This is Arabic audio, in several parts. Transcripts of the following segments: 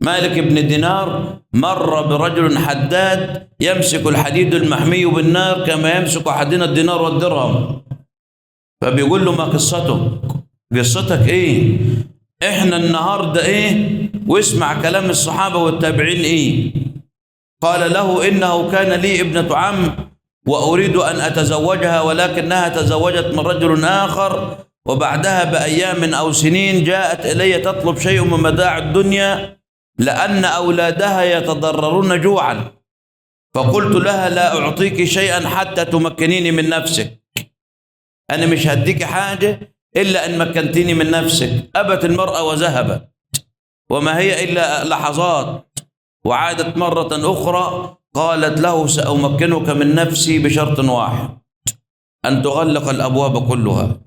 مالك بن دينار مر برجل حداد يمسك الحديد المحمي بالنار كما يمسك أحدنا الدينار والدرهم، فبيقول له: ما قصتك؟ قصتك ايه؟ احنا النهارده ايه؟ واسمع كلام الصحابة والتابعين ايه. قال له: إنه كان لي ابنة عم وأريد أن أتزوجها، ولكنها تزوجت من رجل آخر، وبعدها بأيام أو سنين جاءت إلي تطلب شيء من متاع الدنيا لأن أولادها يتضررون جوعا، فقلت لها: لا أعطيك شيئا حتى تمكنيني من نفسك، أنا مش هديك حاجة إلا أن مكنتيني من نفسك. أبت المرأة وذهبت، وما هي إلا لحظات، وعادت مرة أخرى قالت له: سأمكنك من نفسي بشرط واحد، أن تغلق الأبواب كلها.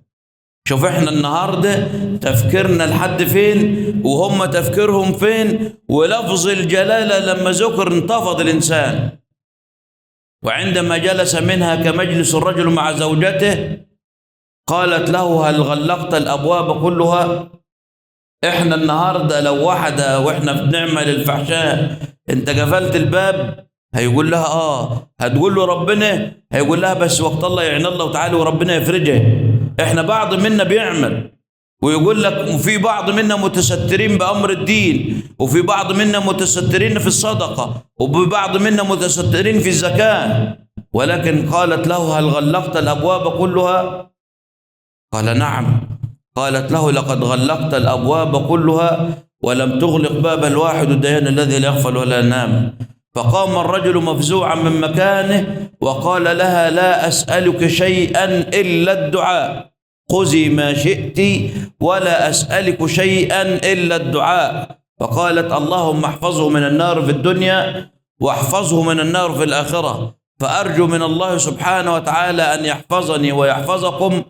شوف احنا النهاردة تفكيرنا لحد فين وهم تفكيرهم فين، ولفظ الجلالة لما ذكر انتفض الإنسان. وعندما جلس منها كمجلس الرجل مع زوجته قالت له: هل غلقت الأبواب كلها؟ احنا النهاردة لو واحدة واحنا بنعمل الفحشاء انت قفلت الباب، هيقول لها هتقول له ربنا، هيقول لها بس وقت الله يعين الله وتعالى وربنا يفرجها. احنا بعض منا بيعمل ويقول لك، وفي بعض منا متسترين بأمر الدين، وفي بعض منا متسترين في الصدقة، وفي بعض منا متسترين في الزكاة، ولكن قالت له: هل غلقت الأبواب كلها؟ قال: نعم. قالت له: لقد غلقت الأبواب كلها ولم تغلق باب الواحد الديان الذي لا يغفل ولا ينام. فقام الرجل مفزوعا من مكانه وقال لها: لا أسألك شيئا إلا الدعاء، خذي ما شئت ولا أسألك شيئا إلا الدعاء. فقالت: اللهم احفظه من النار في الدنيا واحفظه من النار في الآخرة، فأرجو من الله سبحانه وتعالى أن يحفظني ويحفظكم